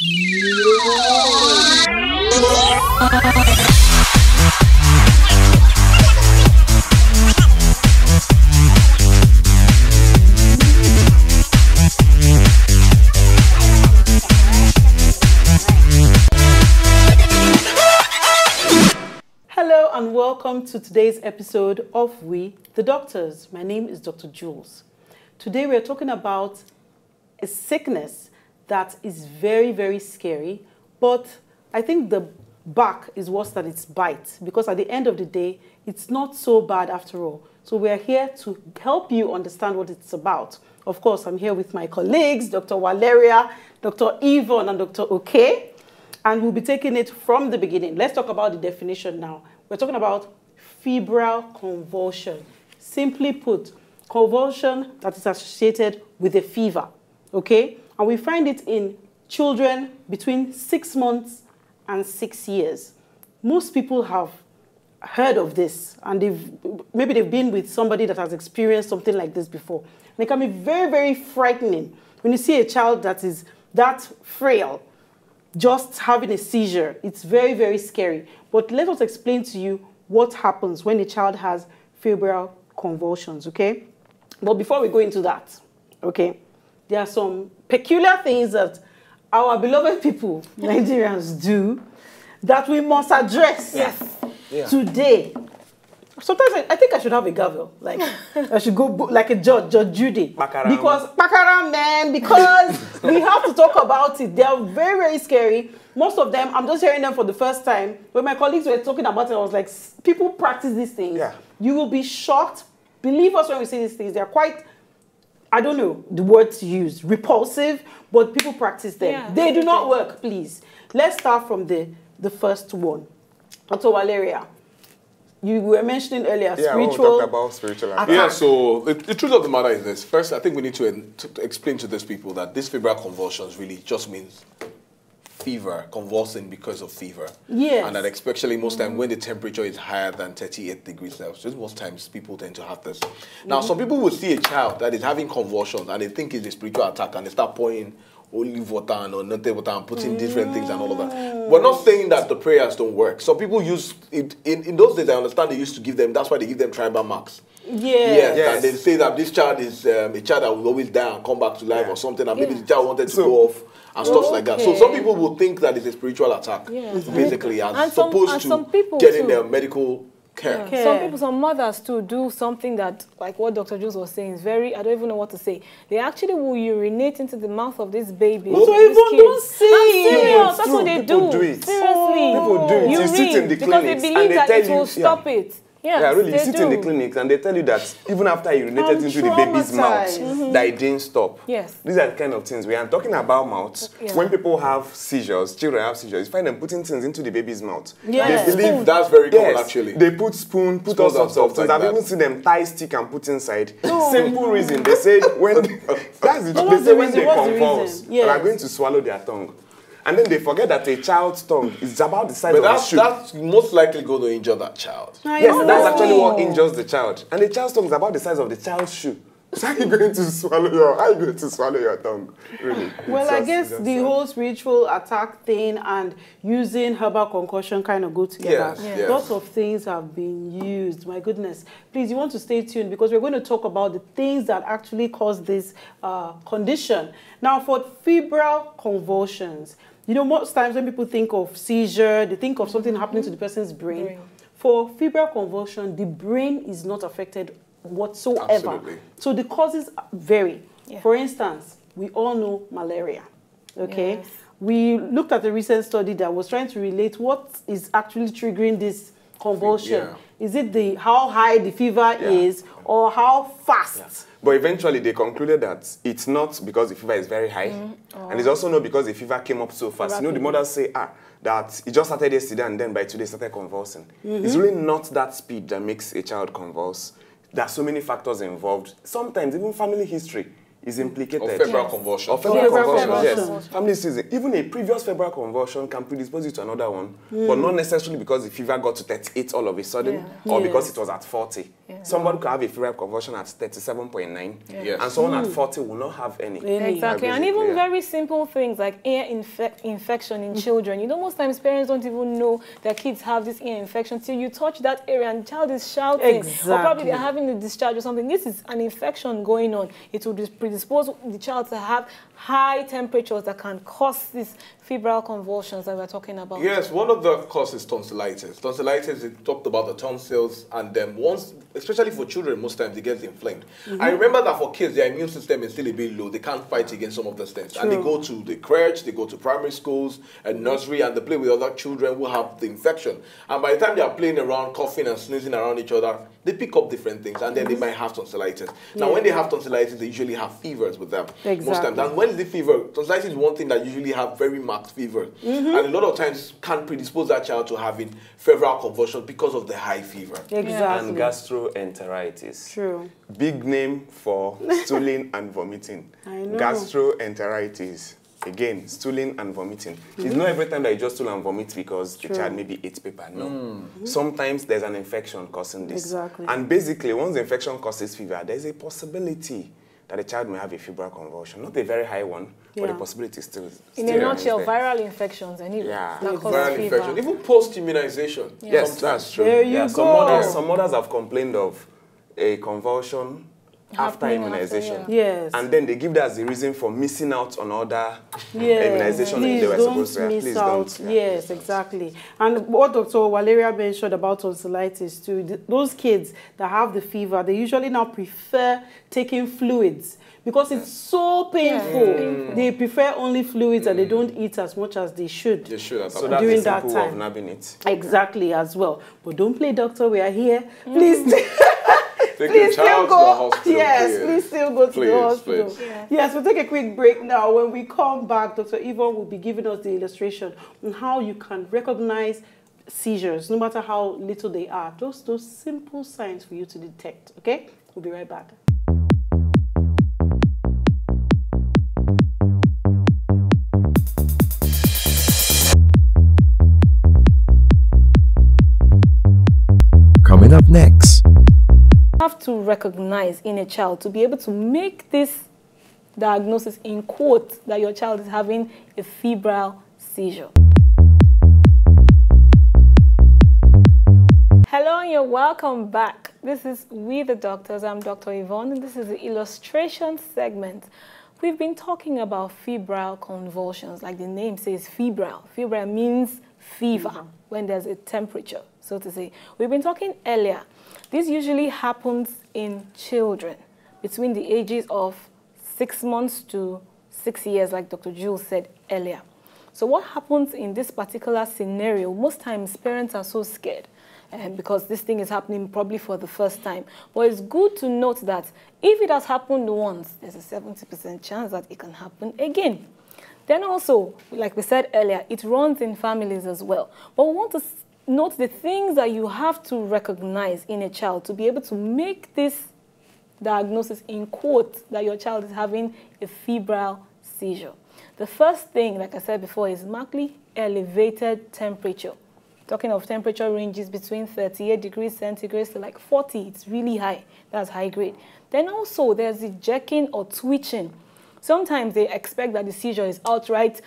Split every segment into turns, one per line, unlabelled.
Hello and welcome to today's episode of We the Doctors. My name is Dr. Jules. Today we are talking about a sickness that is very, very scary, but I think the back is worse than its bite, because at the end of the day, it's not so bad after all. So we are here to help you understand what it's about. Of course, I'm here with my colleagues, Dr. Valeria, Dr. Yvonne, and Dr. Oke. And we'll be taking it from the beginning. Let's talk about the definition now. We're talking about febrile convulsion. Simply put, convulsion that is associated with a fever, okay? And we find it in children between 6 months and 6 years. Most people have heard of this, and maybe they've been with somebody that has experienced something like this before. And it can be very, very frightening when you see a child that is that frail, just having a seizure. It's very, very scary. But let us explain to you what happens when a child has febrile convulsions, okay? But before we go into that, okay, there are some peculiar things that our beloved people, Nigerians, do that we must address today. Sometimes I think I should have a gavel. Like, I should go like a judge, Judge Judy. Because we have to talk about it. They are very, very scary. Most of them, I'm just hearing them for the first time. When my colleagues were talking about it, I was like, people practice these things. Yeah. You will be shocked. Believe us when we say these things. They're quite, I don't know the word to use, repulsive, but people practice them. Yeah, they do not work, please. Let's start from the first one. Dr. Valeria. You were mentioning earlier, spiritual.
We'll talk about spiritual attack.
Yeah, so the truth of the matter is this. First, I think we need to explain to these people that this febrile convulsions really just means fever, convulsing because of fever.
Yes.
And that especially most times when the temperature is higher than 38 degrees Celsius, most times people tend to have this. Now, some people will see a child that is having convulsions and they think it's a spiritual attack and they start pouring olive water or nutty water and putting different things and all of that. We're not saying that the prayers don't work. Some people use it, in those days I understand they used to give them, that's why they give them tribal marks. Yes. And they say that this child is a child that will always die and come back to life or something, and maybe the child wanted to go off and stuff like that. So some people will think that it's a spiritual attack, basically, as opposed to getting their medical care.
Some mothers too do something that, like what Dr. Jules was saying, is very, I don't even know what to say. They actually will urinate into the mouth of this baby.
So even don't see.
I'm serious. That's what they do.
Seriously.
People
do it. You sit in the clinics
because they believe that it will stop it. Yes,
really, you sit in the clinics and they tell you that even after you urinated into the baby's mouth, that it didn't stop.
Yes.
These are the kind of things. We are talking about mouths. When people have seizures, children have seizures, you find them putting things into the baby's mouth.
Yes.
They believe
that's very common, actually.
They put spoon, put all sorts of things. I've even seen them tie stick and put inside. Simple reason. They say when they convulse, they are going to swallow their tongue. And then they forget that a child's tongue is about the size of a shoe.
That's most likely going to injure that child.
Yes, that's actually what injures the child. And the child's tongue is about the size of the child's shoe. So how are you going to swallow your tongue? Really?
Well, I guess the whole spiritual attack thing and using herbal concussion kind of go together.
Yes.
Lots of things have been used. My goodness. Please, you want to stay tuned because we're going to talk about the things that actually cause this condition. Now, for febrile convulsions, you know, most times when people think of seizure, they think of something happening to the person's brain. For febrile convulsion, the brain is not affected whatsoever.
Absolutely.
So the causes vary. For instance, we all know malaria. Okay?
Yes.
We looked at a recent study that was trying to relate what is actually triggering this convulsion. Is it how high the fever is or how fast?
But eventually they concluded that it's not because the fever is very high. And it's also not because the fever came up so fast. You know, the mothers say, that it just started yesterday and then by today started convulsing. It's really not that speed that makes a child convulse. There are so many factors involved. Sometimes even family history is implicated.
Or febrile convulsion.
Or febrile convulsion, yes. Family season. Even a previous febrile convulsion can predispose you to another one, but not necessarily because the fever got to 38 all of a sudden, or because it was at 40. Somebody could have a febrile convulsion at 37.9, and someone at 40 will not have any.
Exactly, and even very simple things like ear infection in children. You know, most times parents don't even know their kids have this ear infection till you touch that area and the child is shouting, or probably they're having a discharge or something. This is an infection going on. It will predispose the child to have high temperatures that can cause these febrile convulsions that we're talking about.
Yes, one of the causes is tonsillitis. Tonsillitis, it talked about the tonsils, and then once, especially for children, most times it gets inflamed. I remember that for kids, their immune system is still a bit low. They can't fight against some of those things. And they go to the crèche, they go to primary schools and nursery, and they play with other children who have the infection. And by the time they are playing around, coughing and sneezing around each other, they pick up different things, and then they might have tonsillitis. Now, when they have tonsillitis, they usually have fevers with them most times. And when is the fever? Tonsillitis is one thing that usually have very marked fever. And a lot of times can predispose that child to having febrile convulsion because of the high fever.
And gastroenteritis.
True.
Big name for stooling and vomiting.
I know.
Gastroenteritis. Again, stooling and vomiting. It's not every time that you just stool and vomit because the child maybe ate paper. No. Sometimes there's an infection causing this.
Exactly.
And basically, once the infection causes fever, there's a possibility that the child may have a febrile convulsion. Not a very high one, but the possibility is still
in a nutshell, viral infections anyway. That cause
viral
fever.
infection, even post-immunization.
Yes, that's true.
There you
go. Some mothers have complained of a convulsion after immunization.
Yes.
And then they give that as the reason for missing out on other immunization they were supposed to have. Please don't.
Yes, exactly. And what Dr. Valeria mentioned about tonsillitis too, those kids that have the fever, they usually now prefer taking fluids because it's so painful. They prefer only fluids and they don't eat as much as they should.
They should.
So that's
during
the
that
simple
time.
of nabbing it.
Exactly, as well. But don't play doctor, we are here. Please
Please still go.
Yes, please still go to the hospital. Yes, we'll take a quick break now. When we come back, Dr. Yvonne will be giving us the illustration on how you can recognize seizures, no matter how little they are. Those simple signs for you to detect. Okay? We'll be right back.
Coming up next.
Have to recognize in a child to be able to make this diagnosis in quotes that your child is having a febrile seizure. Hello and you're welcome back. This is We the Doctors. I'm Dr. Yvonne and this is the illustration segment. We've been talking about febrile convulsions, like the name says febrile. Febrile means fever when there's a temperature, so to say. We've been talking earlier. This usually happens in children between the ages of 6 months to 6 years, like Dr. Jules said earlier. So what happens in this particular scenario, most times parents are so scared because this thing is happening probably for the first time. But it's good to note that if it has happened once, there's a 70% chance that it can happen again. Then also, like we said earlier, it runs in families as well. But we want to note the things that you have to recognize in a child to be able to make this diagnosis in quotes that your child is having a febrile seizure. The first thing, like I said before, is markedly elevated temperature. Talking of temperature ranges between 38 degrees centigrade to like 40. It's really high. That's high grade. Then also there's the jerking or twitching. Sometimes they expect that the seizure is outright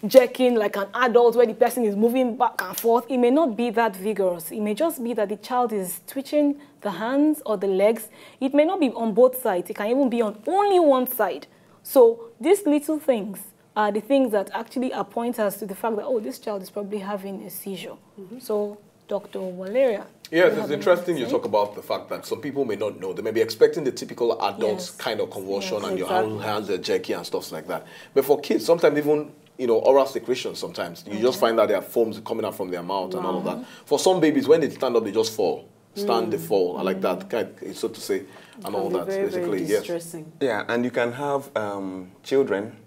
jerking like an adult where the person is moving back and forth. It may not be that vigorous. It may just be that the child is twitching the hands or the legs. It may not be on both sides. It can even be on only one side. So these little things are the things that actually are pointers to the fact that, oh, this child is probably having a seizure. So, Dr. Valeria.
Yes, it's interesting you talk about the fact that some people may not know. They may be expecting the typical adult kind of convulsion and your hands are jerky and stuff like that. But for kids, sometimes even oral secretion sometimes. You just find that there are foams coming out from their mouth and all of that. For some babies, when they stand up, they just fall. They fall. I like that, so to say, and all that.
Very,
basically,
very distressing.
Yeah, and you can have children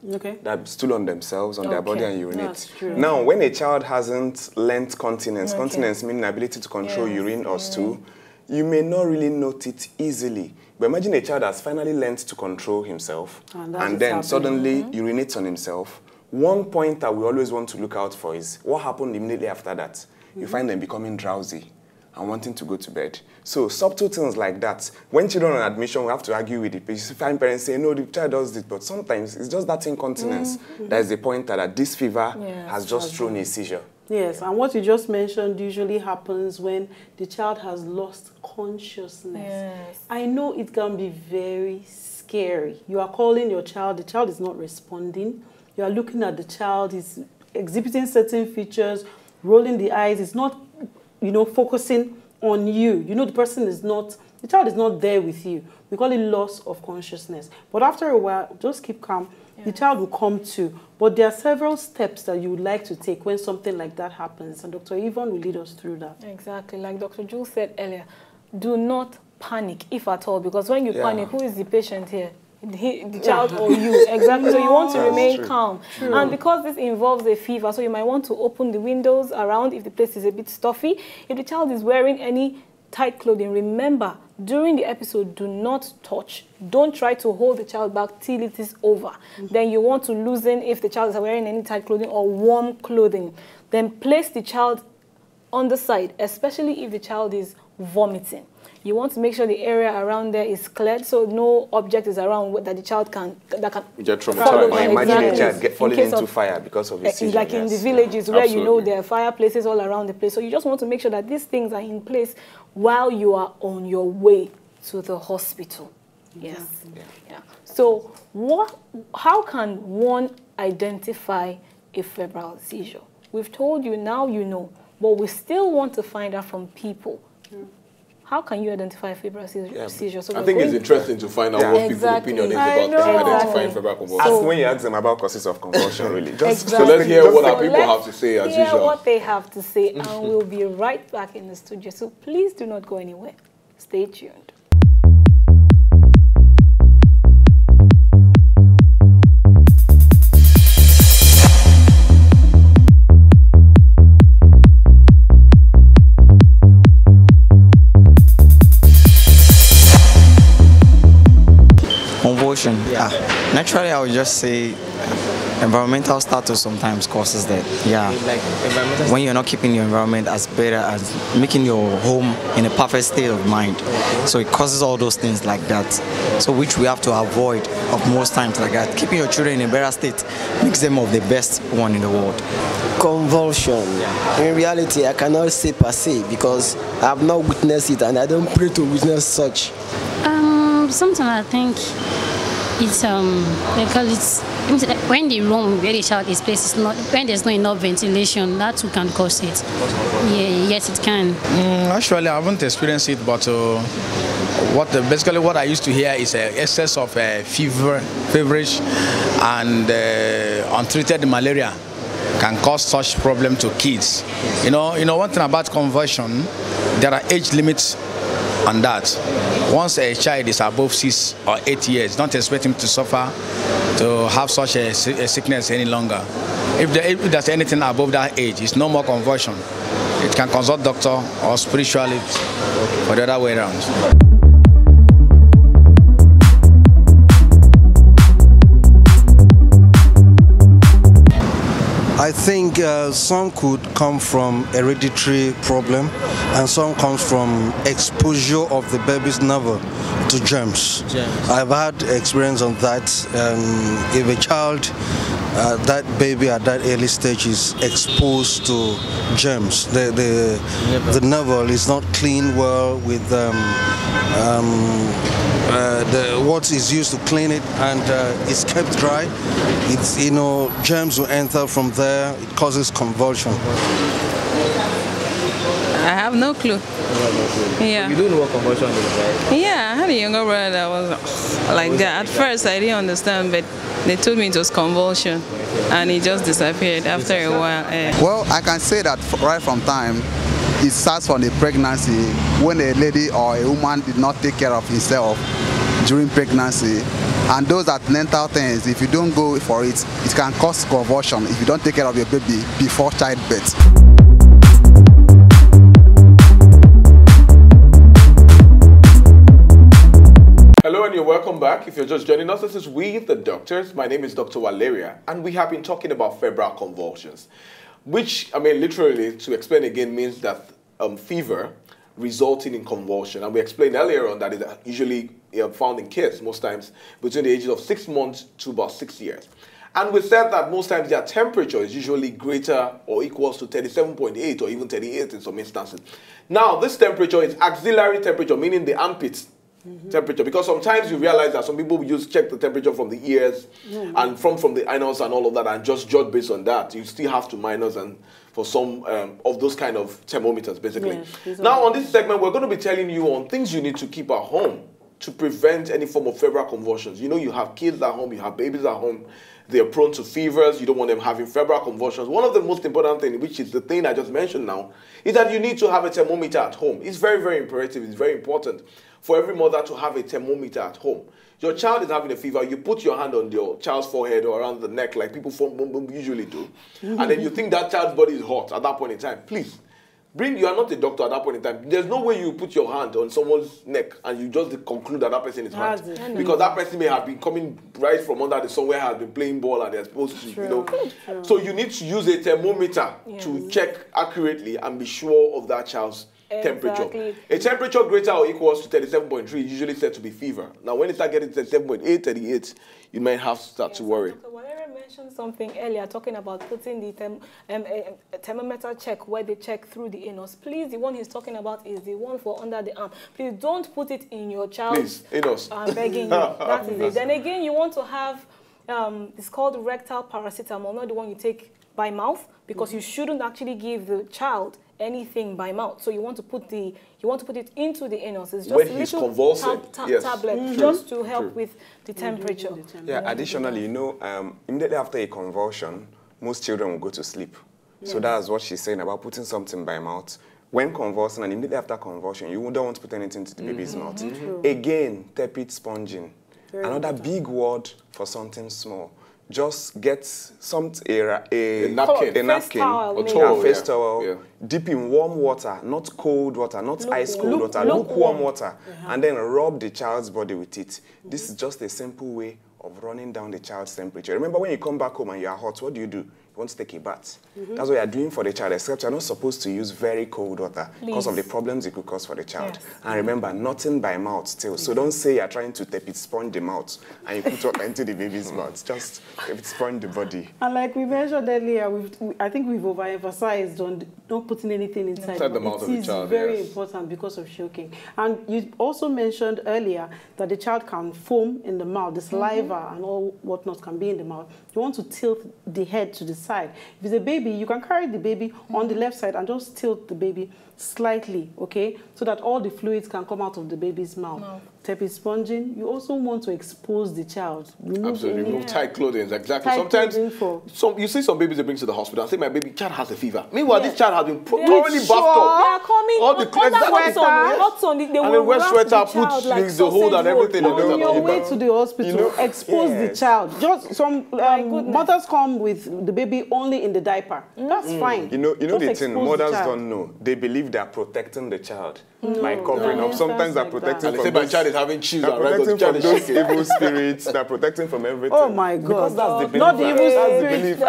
that stool on themselves, on their body and urinate.
That's true.
Now, when a child hasn't learnt continence meaning ability to control urine or stool, you may not really note it easily. But imagine a child that's finally learned to control himself and then suddenly urinates on himself. One point that we always want to look out for is what happened immediately after that. You find them becoming drowsy and wanting to go to bed. So subtle things like that. When children are on admission, we have to argue with the parents. You find parents saying, no, the child does this, but sometimes it's just that incontinence. That is the point that this fever has just thrown a seizure.
Yes, and what you just mentioned usually happens when the child has lost consciousness. Yes. I know it can be very scary. You are calling your child, the child is not responding. You are looking at the child, he's exhibiting certain features, rolling the eyes, it's not, you know, focusing on you. You know, the person is not, the child is not there with you. We call it loss of consciousness. But after a while, just keep calm. The child will come to. But there are several steps that you would like to take when something like that happens. And Dr. Yvonne will lead us through that. Exactly.
Like Dr. Jules said earlier, do not panic, if at all. Because when you panic, who is the patient here? The child or you. Exactly. So you want to remain calm. True. And because this involves a fever, so you might want to open the windows around if the place is a bit stuffy. If the child is wearing any tight clothing, remember, during the episode, do not touch. Don't try to hold the child back till it is over. Then you want to loosen if the child is wearing any tight clothing or warm clothing. Then place the child on the side, especially if the child is vomiting. You want to make sure the area around there is cleared, so no object is around that the child can
get traumatized. Or imagine a child falling into fire because of his seizure.
Like in the villages where you know there are fireplaces all around the place. So you just want to make sure that these things are in place while you are on your way to the hospital. Yes. Yeah. So how can one identify a febrile seizure? We've told you, now you know, but we still want to find out from people. How can you identify a febrile seizure? So
I think it's interesting to find out what people's opinion is about identifying febrile convulsion.
Ask when you ask them about causes of convulsion, really.
So let's hear what our people have to say as usual.
Hear what they have to say, and we'll be right back in the studio. So please do not go anywhere. Stay tuned.
Convulsion. Naturally, I would just say environmental status sometimes causes that. When you're not keeping your environment as better as making your home in a perfect state of mind, so it causes all those things like that. So which we have to avoid of most times like that. Keeping your children in a better state makes them of the best one in the world.
Convulsion. In reality, I cannot say per se because I have not witnessed it and I don't pray to witness such.
Sometimes I think it's they call it when the room where the child is placed is not, when there's not enough ventilation, that too can cause it. Yes, it can.
Actually, I haven't experienced it, but basically what I used to hear is excess of feverish and untreated malaria can cause such problem to kids. You know one thing about conversion, there are age limits on that. Once a child is above 6 or 8 years, don't expect him to suffer, to have such a sickness any longer. If there's anything above that age, it's no more conversion. It can consult doctor or spiritualist or the other way around.
I think some could come from hereditary problem and some comes from exposure of the baby's nerve to germs. I've had experience on that. If a child, that baby at that early stage is exposed to germs, the nerve is not cleaned well with what is used to clean it, and it's kept dry. It's, germs will enter from there. It causes convulsion.
I have no clue. Yeah.
You do know what convulsion is, right?
Yeah, I had a younger brother that was like that. At first, I didn't understand, but they told me it was convulsion, and it just disappeared after a while.
Well, I can say that right from time, it starts from the pregnancy when a lady or a woman did not take care of himself during pregnancy. And those antenatal things, if you don't go for it, it can cause convulsion if you don't take care of your baby before childbirth.
Hello and you're welcome back. If you're just joining us, this is We the Doctors. My name is Dr. Valeria, and we have been talking about febrile convulsions, which, I mean, literally, to explain again, means that fever resulting in convulsion. And we explained earlier on that it's usually found in kids, most times between the ages of 6 months to about 6 years. And we said that most times their temperature is usually greater or equals to 37.8 or even 38 in some instances. Now, this temperature is axillary temperature, meaning the armpit temperature, because sometimes you realize that some people just check the temperature from the ears and from the anus and all of that and just judge based on that. You still have to minus and for some of those kind of thermometers, basically. Yes, now, on this segment, we're going to be telling you on things you need to keep at home to prevent any form of febrile convulsions. You know, you have kids at home, you have babies at home. They're prone to fevers. You don't want them having febrile convulsions. One of the most important things, which is the thing I just mentioned now, is that you need to have a thermometer at home. It's very, very imperative. It's very important for every mother to have a thermometer at home. Your child is having a fever. You put your hand on your child's forehead or around the neck like people usually do. And then you think that child's body is hot at that point in time. Please, you are not a doctor at that point in time. There's no way you put your hand on someone's neck and you just conclude that that person is hurt. Because that person may have been coming right from under the sun where has been playing ball and they're supposed to, you know. So you need to use a thermometer to check accurately and be sure of that child's temperature. A temperature greater or equals to 37.3 is usually said to be fever. Now, when it starts getting 37.8, 38, you might have to start to worry.
Mentioned something earlier talking about putting the thermometer check where they check through the anus. Please, the one he's talking about is the one for under the arm. Please don't put it in your child's anus. I'm begging you. That is it. Then again, you want to have it's called rectal paracetamol, not the one you take by mouth, because you shouldn't actually give the child anything by mouth. So you want to put it into the anus. It's just
when he's convulsing,
tablet just to help with the temperature.
Yeah. Additionally, you know, immediately after a convulsion, most children will go to sleep. Yes. So that's what she's saying about putting something by mouth. When convulsing and immediately after convulsion, you don't want to put anything to the baby's mouth. Again, tepid sponging. Another big word for something small. Just get a napkin, or face towel, dip in warm water, not cold water, not ice cold water, lukewarm water, and then rub the child's body with it. This is just a simple way of running down the child's temperature. Remember, when you come back home and you are hot, what do? You want to take a bath. That's what you are doing for the child, except you're not supposed to use very cold water because of the problems it could cause for the child. Yes. And remember, nothing by mouth still. So don't say you're trying to tepid sponge the mouth and you put water into the baby's mouth. Just tepid sponge the body. And like we mentioned earlier, I think we've overemphasized on not putting anything inside the mouth of the child. It's very important because of choking. And you also mentioned earlier that the child can foam in the mouth, the saliva and all whatnot can be in the mouth. You want to tilt the head to the side. If it's a baby, you can carry the baby on the left side and just tilt the baby slightly, okay, so that all the fluids can come out of the baby's mouth. Tepid sponging, you also want to expose the child. Remove tight clothing, exactly. Sometimes you see some babies they bring to the hospital and say, my baby child has a fever. Meanwhile, this child has been thoroughly buffed up. They are coming all the hot sun, they will wear sweater, put the hold and everything. On your way to the hospital, expose the child. Just some mothers come with the baby only in the diaper. That's fine. You know the thing, mothers don't know. They believe they are protecting the child by covering up. Sometimes they're protecting from my child is having chills and protecting from those evil spirits. They're protecting from everything. Oh my God! Because that's the belief. Not the evil spirits.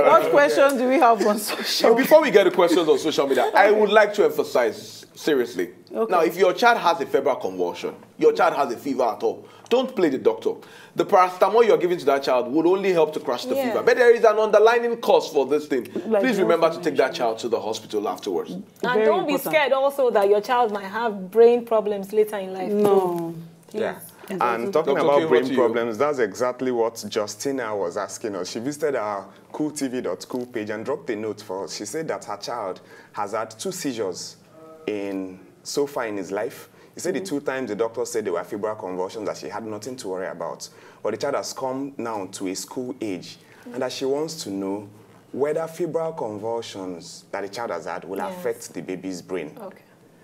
What questions do we have on social media? Before we get the questions on social media, I would like to emphasize seriously. Now, if your child has a febrile convulsion, your child has a fever at all, don't play the doctor. The paracetamol you're giving to that child would only help to crush the fever. But there is an underlying cause for this thing. Please remember to take that child to the hospital afterwards. And don't be scared also that your child might have brain problems later in life. No. Yeah. And talking about brain problems, that's exactly what Justina was asking us. She visited our cooltv.cool page and dropped a note for us. She said that her child has had 2 seizures so far in his life. He said the 2 times the doctor said they were febrile convulsions, that she had nothing to worry about. But the child has come now to a school age, and that she wants to know whether febrile convulsions that the child has had will affect the baby's brain.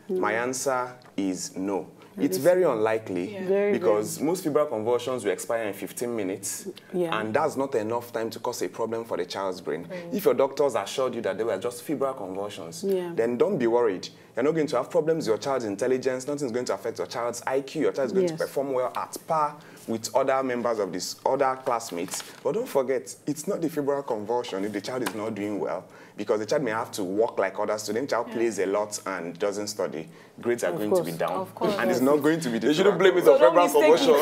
My answer is no. It's very unlikely because most febrile convulsions will expire in 15 minutes, and that's not enough time to cause a problem for the child's brain. If your doctors assured you that they were just febrile convulsions, then don't be worried. You're not going to have problems with your child's intelligence. Nothing's going to affect your child's IQ. Your child is going to perform well at par with other members of this, other classmates. But don't forget, it's not the febrile convulsion if the child is not doing well, because the child may have to walk like other students. The child plays a lot and doesn't study. Grades are going to be down. And it's not going to be the...
You shouldn't blame it on febrile convulsion.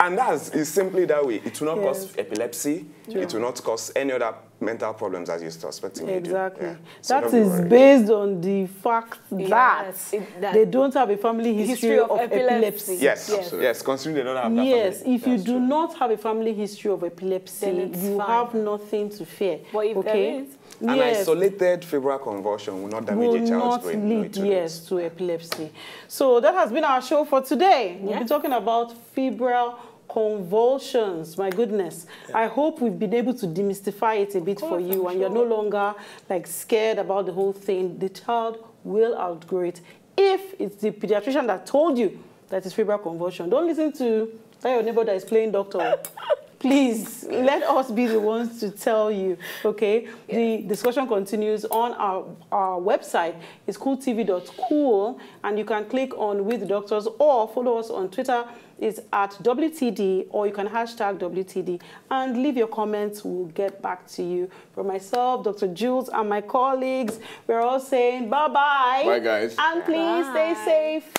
And it's simply that way. It will not cause epilepsy. It will not cause any other mental problems as you're suspecting.
Exactly. So that is based on the fact that they don't have a family history of epilepsy.
Yes, considering they don't have that family.
If you do not have a family history of epilepsy, you have nothing to fear.
But if there is,
an isolated febrile convulsion will not damage a child's brain.
Will not lead, to epilepsy. So that has been our show for today. We'll be talking about febrile convulsions. My goodness. I hope we've been able to demystify it a bit for you, and you're no longer like scared about the whole thing. The child will outgrow it. If it's the pediatrician that told you that it's febrile convulsion, don't listen to your neighbor that is playing doctor. Please, let us be the ones to tell you, okay? The discussion continues on our website. It's cooltv.cool, and you can click on With the Doctors or follow us on Twitter. It's at WTD, or you can hashtag WTD and leave your comments. We'll get back to you. For myself, Dr. Jules, and my colleagues, we're all saying bye-bye.
Bye, guys.
And please stay safe.